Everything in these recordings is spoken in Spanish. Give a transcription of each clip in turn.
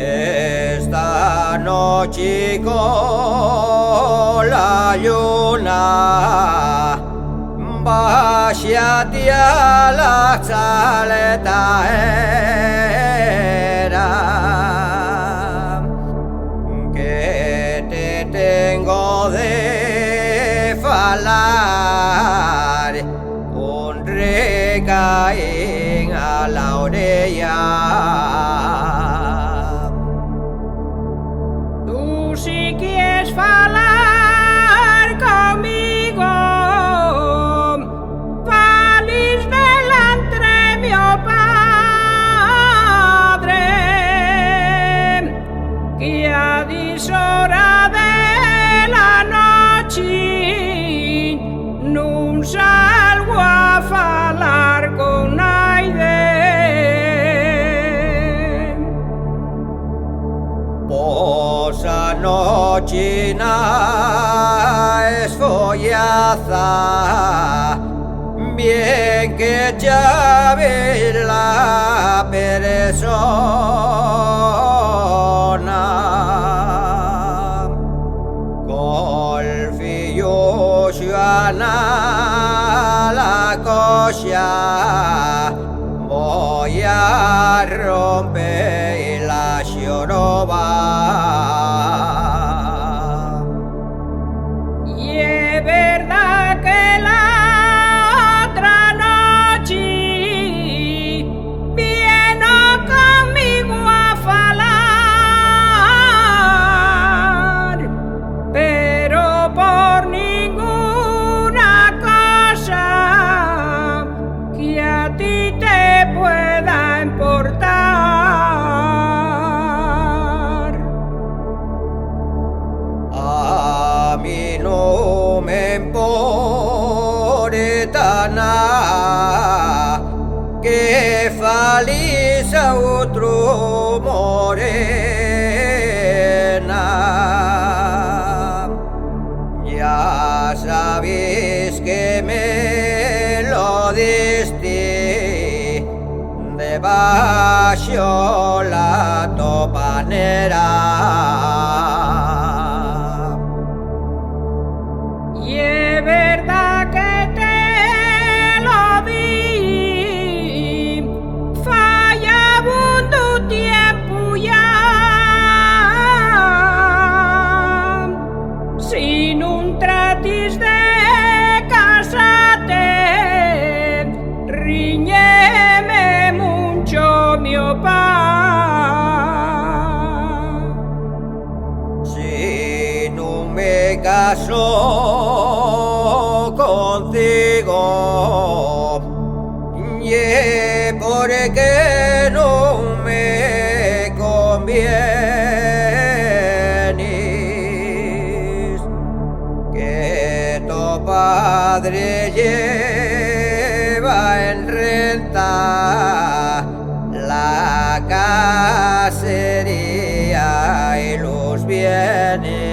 Esta noche con la luna vaya a la saleta que te tengo de falar un recaín a la orella. Si quieres falar conmigo, falis delante mio padre, que a dishora de la noche non salgo a falar con naide. Posa noche es follaza, bien que ya ves la persona. Col figlio suona la coscia, voy a romper la joroba. Y es verdad que la otra noche vino conmigo a falar, pero por ninguna cosa que a ti te pueda importar. A mí no me importa nada que falis a otro morena. Ya sabéis que me lo diste debajo la topanera. Y es verdad que te lo di, fallabundo tiempo ya. Si no tratis de casarte, riñeme mucho mio pa. Si no me caso contigo, y porque no me convienes, que tu padre lleva en renta la casería y los bienes.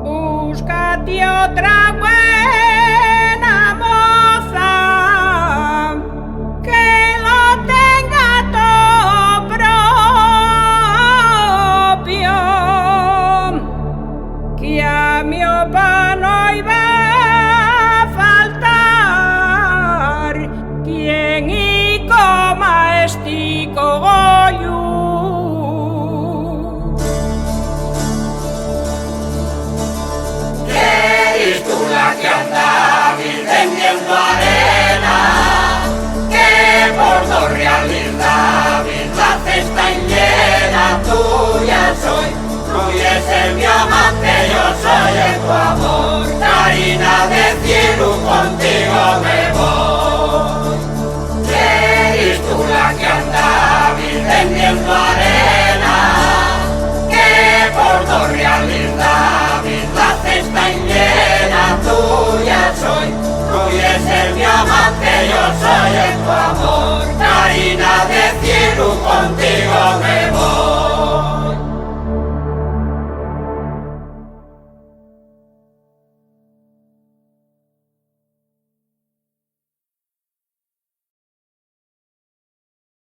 Búscate otra buena moza que lo tenga todo propio, que a mi opa no iba a faltar quien y coma este cogollo. ¿Eres tú la que anda vendiendo arena? Que por 2 reales la cesta llena tuya soy. Tú eres mi amante, yo soy el tu amor. Harina de cielo, contigo me voy. ¿Eres tú la que anda vendiendo arena? Que por 2 reales la cesta llena tuya soy. Tú eres mi amante, yo soy el tu amor.